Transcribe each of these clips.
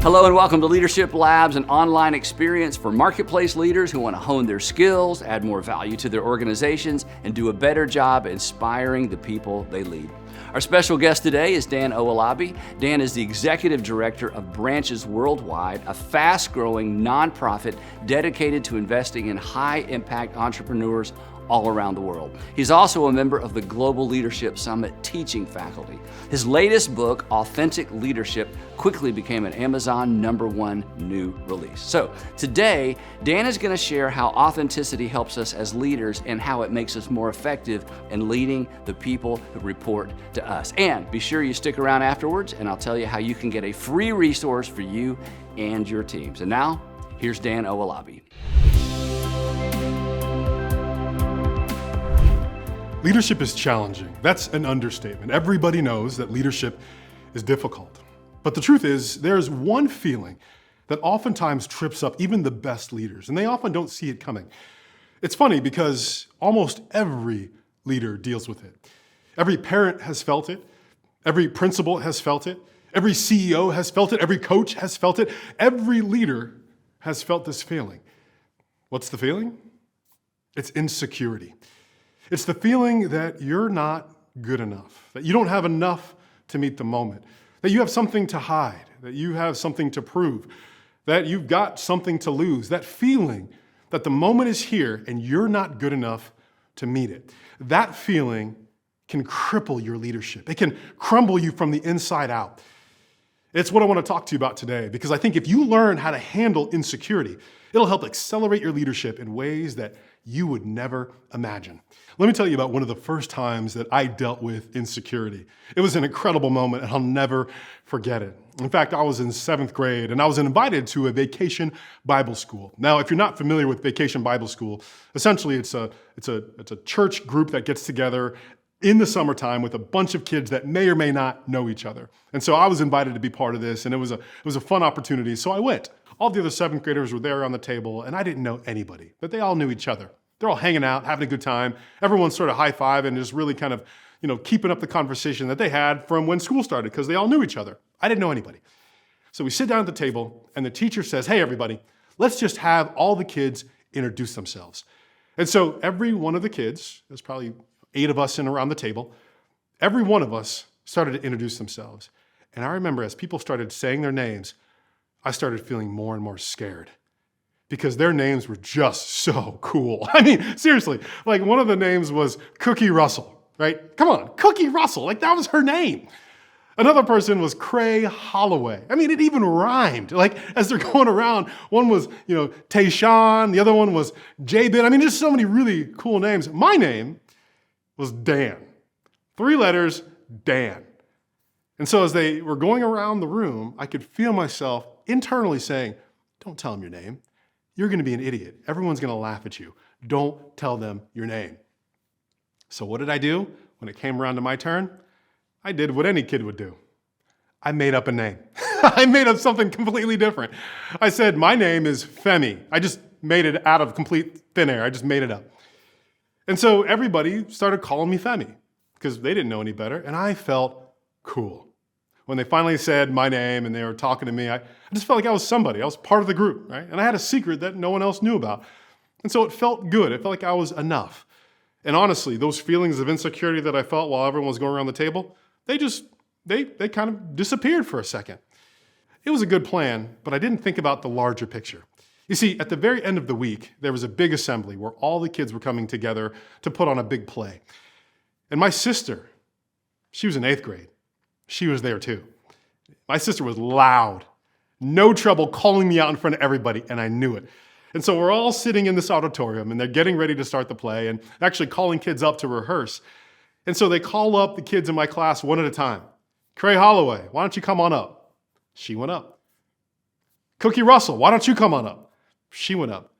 Hello and welcome to Leadership Labs, an online experience for marketplace leaders who want to hone their skills, add more value to their organizations, and do a better job inspiring the people they lead. Our special guest today is Dan Owolabi. Dan is the Executive Director of Branches Worldwide, a fast-growing nonprofit dedicated to investing in high-impact entrepreneurs all around the world. He's also a member of the Global Leadership Summit teaching faculty. His latest book, Authentic Leadership, quickly became an Amazon #1 new release. So today, Dan is going to share how authenticity helps us as leaders and how it makes us more effective in leading the people who report to us. And be sure you stick around afterwards, and I'll tell you how you can get a free resource for you and your teams. And now, here's Dan Owolabi. Leadership is challenging. That's an understatement. Everybody knows that leadership is difficult. But the truth is, there's one feeling that oftentimes trips up even the best leaders, and they often don't see it coming. It's funny because almost every leader deals with it. Every parent has felt it. Every principal has felt it. Every CEO has felt it. Every coach has felt it. Every leader has felt this feeling. What's the feeling? It's insecurity. It's the feeling that you're not good enough, that you don't have enough to meet the moment, that you have something to hide, that you have something to prove, that you've got something to lose, that feeling that the moment is here and you're not good enough to meet it. That feeling can cripple your leadership. It can crumble you from the inside out. It's what I want to talk to you about today, because I think if you learn how to handle insecurity, it'll help accelerate your leadership in ways that you would never imagine. Let me tell you about one of the first times that I dealt with insecurity. It was an incredible moment, and I'll never forget it. In fact, I was in 7th grade, and I was invited to a vacation Bible school. Now, if you're not familiar with vacation Bible school, essentially it's a church group that gets together in the summertime with a bunch of kids that may or may not know each other. And so I was invited to be part of this, and it was a fun opportunity, so I went. All the other 7th graders were there on the table, and I didn't know anybody, but they all knew each other. They're all hanging out, having a good time. Everyone's sort of high-fiving and just really kind of, keeping up the conversation that they had from when school started, because they all knew each other. I didn't know anybody. So we sit down at the table, and the teacher says, "Hey, everybody, let's just have all the kids introduce themselves." And so every one of the kids, there's probably 8 of us in around the table, every one of us started to introduce themselves. And I remember as people started saying their names, I started feeling more and more scared because their names were just so cool. I mean, seriously, like one of the names was Cookie Russell, right? Come on, Cookie Russell, like that was her name. Another person was Cray Holloway. I mean, it even rhymed. Like as they're going around, one was, Tayshawn, the other one was Jabin. I mean, just so many really cool names. My name was Dan. 3 letters, Dan. And so as they were going around the room, I could feel myself internally saying, "Don't tell them your name. You're going to be an idiot. Everyone's going to laugh at you. Don't tell them your name." So what did I do when it came around to my turn? I did what any kid would do. I made up a name. I made up something completely different. I said, "My name is Femi." I just made it out of complete thin air. I just made it up. And so everybody started calling me Femi because they didn't know any better, and I felt cool. When they finally said my name and they were talking to me, I just felt like I was somebody. I was part of the group, right? And I had a secret that no one else knew about. And so it felt good. It felt like I was enough. And honestly, those feelings of insecurity that I felt while everyone was going around the table, they kind of disappeared for a second. It was a good plan, but I didn't think about the larger picture. You see, at the very end of the week, there was a big assembly where all the kids were coming together to put on a big play. And my sister, she was in 8th grade. She was there too. My sister was loud, no trouble calling me out in front of everybody, and I knew it. And so we're all sitting in this auditorium, and they're getting ready to start the play and actually calling kids up to rehearse. And so they call up the kids in my class one at a time. "Cray Holloway, why don't you come on up?" She went up. "Cookie Russell, why don't you come on up?" She went up.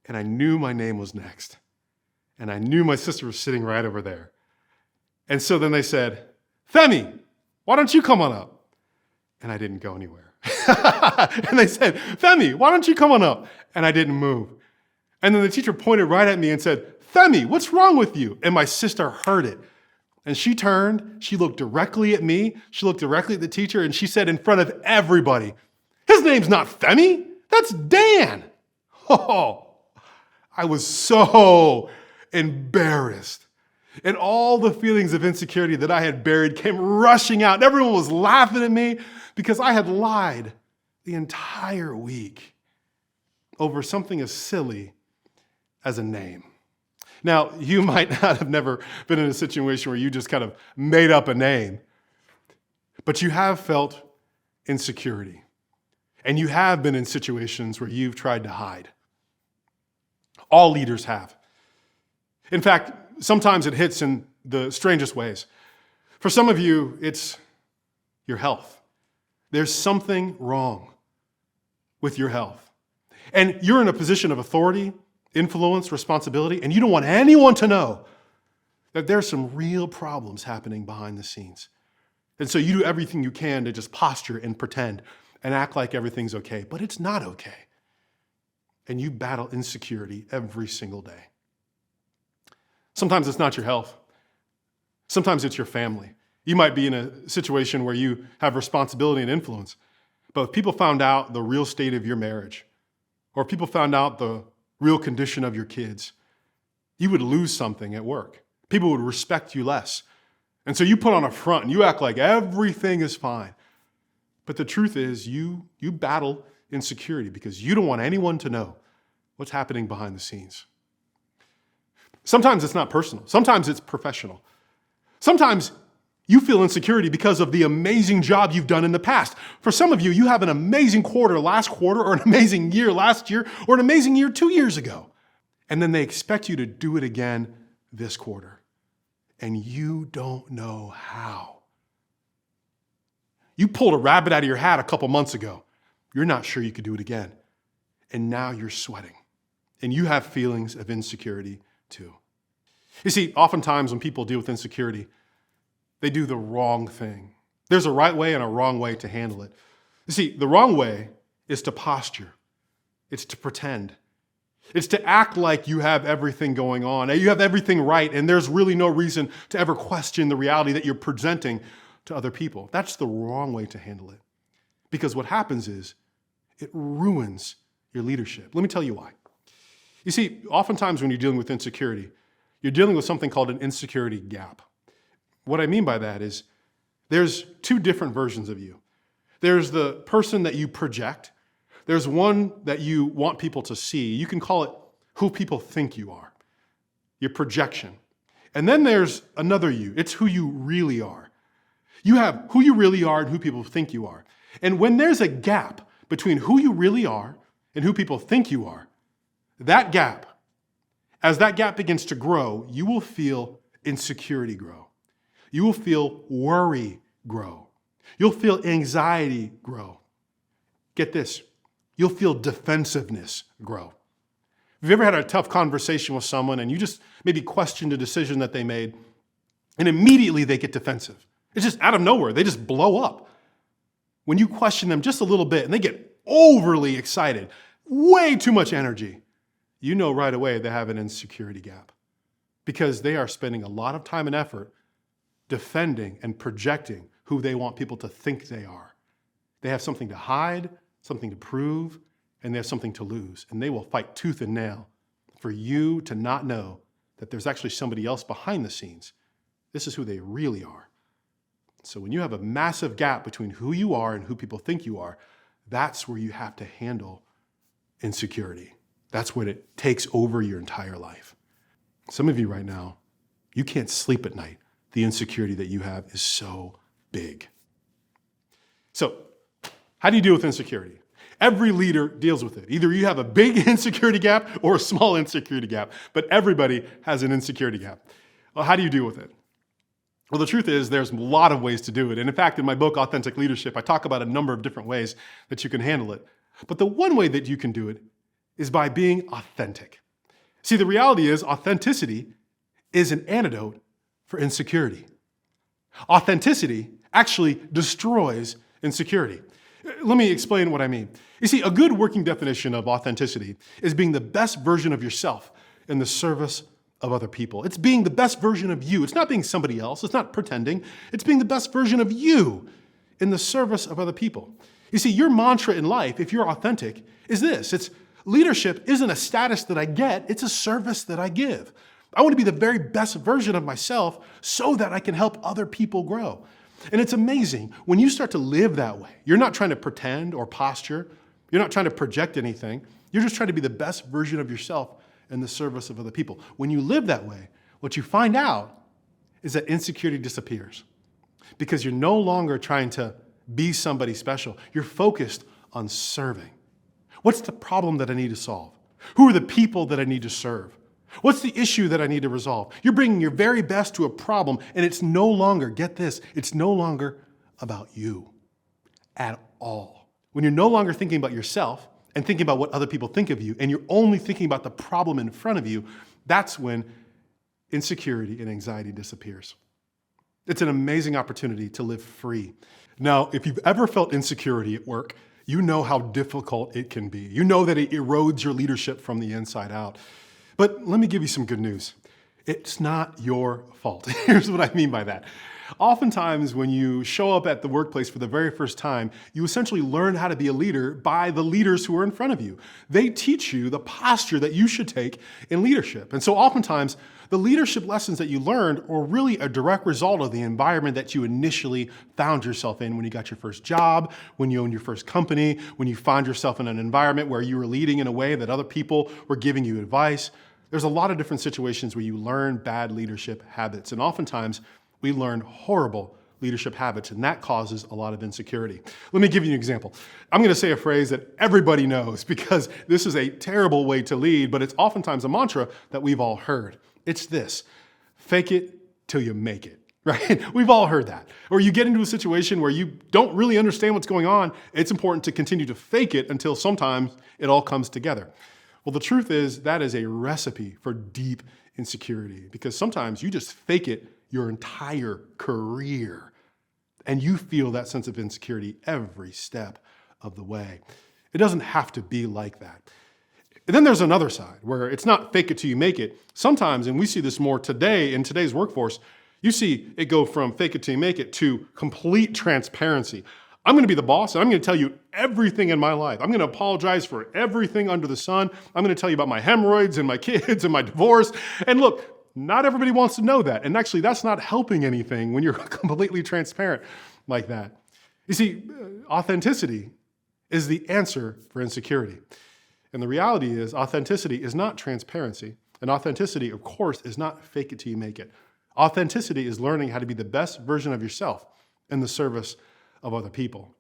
And I knew my name was next. And I knew my sister was sitting right over there. And so then they said, "Femi, why don't you come on up?" And I didn't go anywhere. And they said, "Femi, why don't you come on up?" And I didn't move. And then the teacher pointed right at me and said, "Femi, what's wrong with you?" And my sister heard it. And she turned, she looked directly at me, she looked directly at the teacher, and she said in front of everybody, His name's not Femi. That's Dan. Oh, I was so embarrassed. And all the feelings of insecurity that I had buried came rushing out. Everyone was laughing at me because I had lied the entire week over something as silly as a name. Now, you might not have never been in a situation where you just kind of made up a name, but you have felt insecurity. And you have been in situations where you've tried to hide. All leaders have. In fact, sometimes it hits in the strangest ways. For some of you, it's your health. There's something wrong with your health. And you're in a position of authority, influence, responsibility, and you don't want anyone to know that there's some real problems happening behind the scenes. And so you do everything you can to just posture and pretend and act like everything's okay, but it's not okay. And you battle insecurity every single day. Sometimes it's not your health. Sometimes it's your family. You might be in a situation where you have responsibility and influence, but if people found out the real state of your marriage, or if people found out the real condition of your kids, you would lose something at work. People would respect you less. And so you put on a front and you act like everything is fine. But the truth is you battle insecurity because you don't want anyone to know what's happening behind the scenes. Sometimes it's not personal. Sometimes it's professional. Sometimes you feel insecurity because of the amazing job you've done in the past. For some of you, you have an amazing quarter last quarter, or an amazing year last year, or an amazing year 2 years ago. And then they expect you to do it again this quarter. And you don't know how. You pulled a rabbit out of your hat a couple months ago. You're not sure you could do it again. And now you're sweating. And you have feelings of insecurity too. You see, oftentimes when people deal with insecurity, they do the wrong thing. There's a right way and a wrong way to handle it. You see, the wrong way is to posture. It's to pretend. It's to act like you have everything going on, you have everything right, and there's really no reason to ever question the reality that you're presenting to other people. That's the wrong way to handle it. Because what happens is it ruins your leadership. Let me tell you why. You see, oftentimes when you're dealing with insecurity, you're dealing with something called an insecurity gap. What I mean by that is there's two different versions of you. There's the person that you project. There's one that you want people to see. You can call it who people think you are, your projection. And then there's another you. It's who you really are. You have who you really are and who people think you are. And when there's a gap between who you really are and who people think you are, that gap, as that gap begins to grow, you will feel insecurity grow. You will feel worry grow. You'll feel anxiety grow. Get this, you'll feel defensiveness grow. Have you ever had a tough conversation with someone and you just maybe questioned a decision that they made and immediately they get defensive? It's just out of nowhere. They just blow up. When you question them just a little bit and they get overly excited, way too much energy, you know right away they have an insecurity gap because they are spending a lot of time and effort defending and projecting who they want people to think they are. They have something to hide, something to prove, and they have something to lose. And they will fight tooth and nail for you to not know that there's actually somebody else behind the scenes. This is who they really are. So when you have a massive gap between who you are and who people think you are, that's where you have to handle insecurity. That's when it takes over your entire life. Some of you right now, you can't sleep at night. The insecurity that you have is so big. So, how do you deal with insecurity? Every leader deals with it. Either you have a big insecurity gap or a small insecurity gap, but everybody has an insecurity gap. Well, how do you deal with it? Well, the truth is there's a lot of ways to do it. And in fact, in my book, Authentic Leadership, I talk about a number of different ways that you can handle it. But the one way that you can do it is by being authentic. See, the reality is authenticity is an antidote for insecurity. Authenticity actually destroys insecurity. Let me explain what I mean. You see, a good working definition of authenticity is being the best version of yourself in the service of other people. It's being the best version of you. It's not being somebody else. It's not pretending. It's being the best version of you in the service of other people. You see, your mantra in life, if you're authentic, is this. It's leadership isn't a status that I get, it's a service that I give. I want to be the very best version of myself so that I can help other people grow. And it's amazing when you start to live that way. You're not trying to pretend or posture. You're not trying to project anything. You're just trying to be the best version of yourself in the service of other people. When you live that way, what you find out is that insecurity disappears because you're no longer trying to be somebody special. You're focused on serving. What's the problem that I need to solve? Who are the people that I need to serve? What's the issue that I need to resolve? You're bringing your very best to a problem, and it's no longer, get this, it's no longer about you at all. When you're no longer thinking about yourself and thinking about what other people think of you, and you're only thinking about the problem in front of you, that's when insecurity and anxiety disappears. It's an amazing opportunity to live free. Now, if you've ever felt insecurity at work, you know how difficult it can be. You know that it erodes your leadership from the inside out. But let me give you some good news. It's not your fault. Here's what I mean by that. Oftentimes, when you show up at the workplace for the very first time, you essentially learn how to be a leader by the leaders who are in front of you. They teach you the posture that you should take in leadership. And so oftentimes, the leadership lessons that you learned are really a direct result of the environment that you initially found yourself in when you got your first job, when you owned your first company, when you found yourself in an environment where you were leading in a way that other people were giving you advice. There's a lot of different situations where you learn bad leadership habits, and oftentimes we learn horrible leadership habits, and that causes a lot of insecurity. Let me give you an example. I'm going to say a phrase that everybody knows because this is a terrible way to lead, but it's oftentimes a mantra that we've all heard. It's this: fake it till you make it, right? We've all heard that. Or you get into a situation where you don't really understand what's going on. It's important to continue to fake it until sometimes it all comes together. Well, the truth is that is a recipe for deep insecurity because sometimes you just fake it your entire career and you feel that sense of insecurity every step of the way. It doesn't have to be like that. And then there's another side where it's not fake it till you make it. Sometimes, and we see this more today in today's workforce, you see it go from fake it till you make it to complete transparency. I'm going to be the boss, and I'm going to tell you everything in my life. I'm going to apologize for everything under the sun. I'm going to tell you about my hemorrhoids and my kids and my divorce. And look, not everybody wants to know that. And actually, that's not helping anything when you're completely transparent like that. You see, authenticity is the answer for insecurity. And the reality is, authenticity is not transparency. And authenticity, of course, is not fake it till you make it. Authenticity is learning how to be the best version of yourself in the service of other people.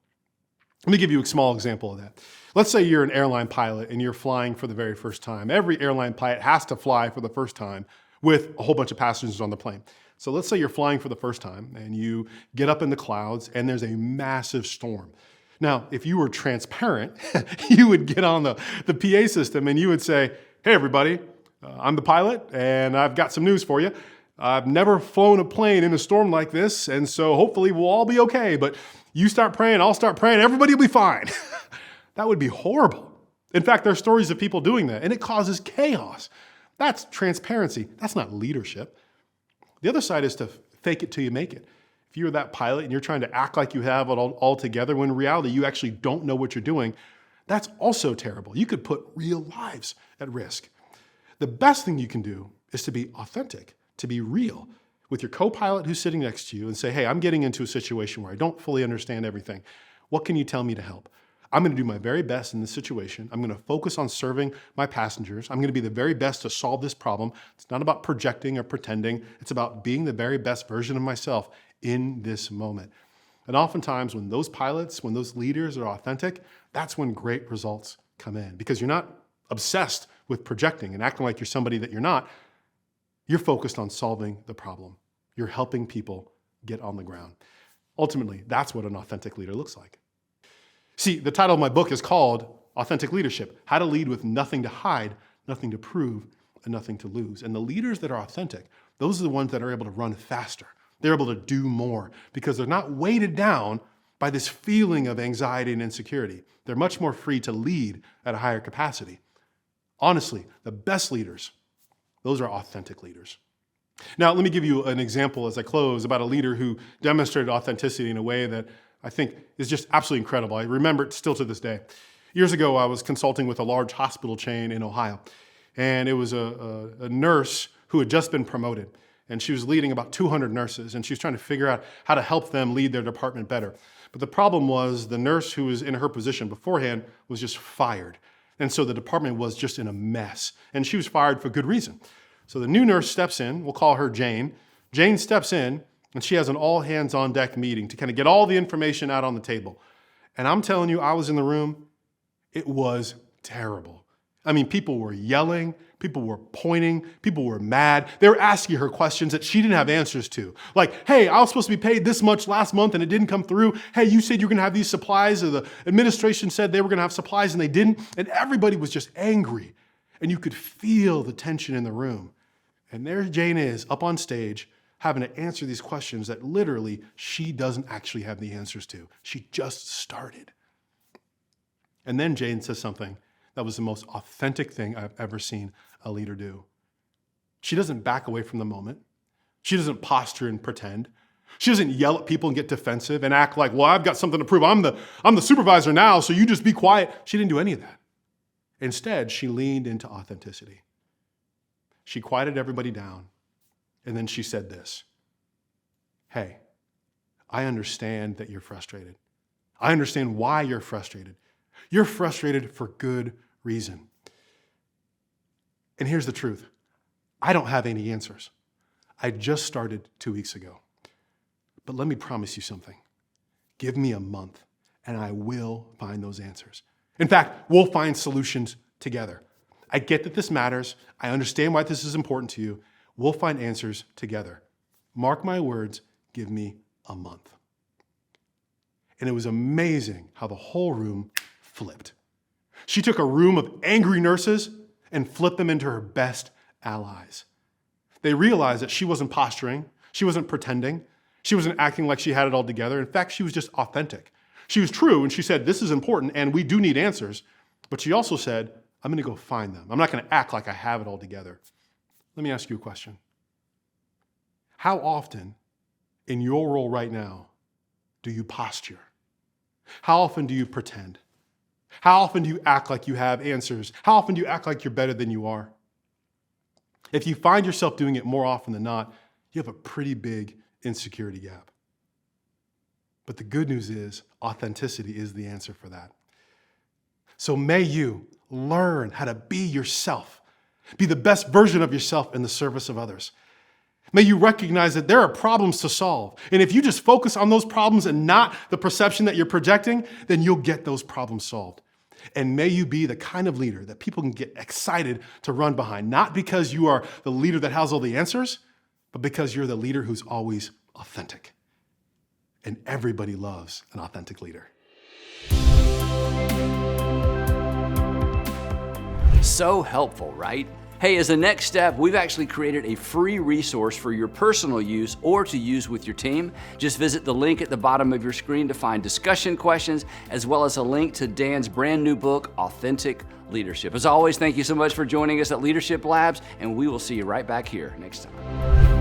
Let me give you a small example of that. Let's say you're an airline pilot and you're flying for the very first time. Every airline pilot has to fly for the first time with a whole bunch of passengers on the plane. So let's say you're flying for the first time and you get up in the clouds and there's a massive storm. Now, if you were transparent, you would get on the PA system and you would say, "Hey everybody, I'm the pilot and I've got some news for you. I've never flown a plane in a storm like this, and so hopefully we'll all be okay, but you start praying, I'll start praying, everybody will be fine." That would be horrible. In fact, there are stories of people doing that, and it causes chaos. That's transparency. That's not leadership. The other side is to fake it till you make it. If you're that pilot and you're trying to act like you have it all together, when in reality you actually don't know what you're doing, that's also terrible. You could put real lives at risk. The best thing you can do is to be authentic, to be real with your co-pilot who's sitting next to you and say, "Hey, I'm getting into a situation where I don't fully understand everything. What can you tell me to help? I'm going to do my very best in this situation. I'm going to focus on serving my passengers. I'm going to be the very best to solve this problem. It's not about projecting or pretending. It's about being the very best version of myself in this moment." And oftentimes when those pilots, when those leaders are authentic, that's when great results come in because you're not obsessed with projecting and acting like you're somebody that you're not. You're focused on solving the problem. You're helping people get on the ground. Ultimately, that's what an authentic leader looks like. See, the title of my book is called Authentic Leadership: How to Lead with Nothing to Hide, Nothing to Prove, and Nothing to Lose. And the leaders that are authentic, those are the ones that are able to run faster. They're able to do more because they're not weighted down by this feeling of anxiety and insecurity. They're much more free to lead at a higher capacity. Honestly, the best leaders, those are authentic leaders. Now, let me give you an example as I close about a leader who demonstrated authenticity in a way that I think is just absolutely incredible. I remember it still to this day. Years ago, I was consulting with a large hospital chain in Ohio, and it was a nurse who had just been promoted, and she was leading about 200 nurses, and she was trying to figure out how to help them lead their department better. But the problem was the nurse who was in her position beforehand was just fired, and so the department was just in a mess, and she was fired for good reason. So the new nurse steps in, we'll call her Jane. Jane steps in, and she has an all-hands-on-deck meeting to kind of get all the information out on the table. And I'm telling you, I was in the room. It was terrible. I mean, people were yelling, people were pointing, people were mad. They were asking her questions that she didn't have answers to. Like, hey, I was supposed to be paid this much last month and it didn't come through. Hey, you said you were gonna have these supplies, or the administration said they were gonna have supplies and they didn't. And everybody was just angry. And you could feel the tension in the room. And there Jane is up on stage having to answer these questions that literally she doesn't actually have the answers to. She just started. And then Jane says something that was the most authentic thing I've ever seen a leader do. She doesn't back away from the moment. She doesn't posture and pretend. She doesn't yell at people and get defensive and act like, well, I've got something to prove. I'm the supervisor now, so you just be quiet. She didn't do any of that. Instead, she leaned into authenticity. She quieted everybody down, and then she said this: hey, I understand that you're frustrated. I understand why you're frustrated. You're frustrated for good reason. And here's the truth. I don't have any answers. I just started 2 weeks ago. But let me promise you something. Give me a month, and I will find those answers. In fact, we'll find solutions together. I get that this matters. I understand why this is important to you. We'll find answers together. Mark my words, give me a month. And it was amazing how the whole room flipped. She took a room of angry nurses and flipped them into her best allies. They realized that she wasn't posturing, she wasn't pretending, she wasn't acting like she had it all together. In fact, she was just authentic. She was true, and she said, this is important, and we do need answers. But she also said, I'm gonna go find them. I'm not gonna act like I have it all together. Let me ask you a question. How often in your role right now do you posture? How often do you pretend? How often do you act like you have answers? How often do you act like you're better than you are? If you find yourself doing it more often than not, you have a pretty big insecurity gap. But the good news is authenticity is the answer for that. So may you learn how to be yourself. Be the best version of yourself in the service of others. May you recognize that there are problems to solve. And if you just focus on those problems and not the perception that you're projecting, then you'll get those problems solved. And may you be the kind of leader that people can get excited to run behind, not because you are the leader that has all the answers, but because you're the leader who's always authentic. And everybody loves an authentic leader. So helpful, right? Hey, as a next step, we've actually created a free resource for your personal use or to use with your team. Just visit the link at the bottom of your screen to find discussion questions, as well as a link to Dan's brand new book, Authentic Leadership. As always, thank you so much for joining us at Leadership Labs, and we will see you right back here next time.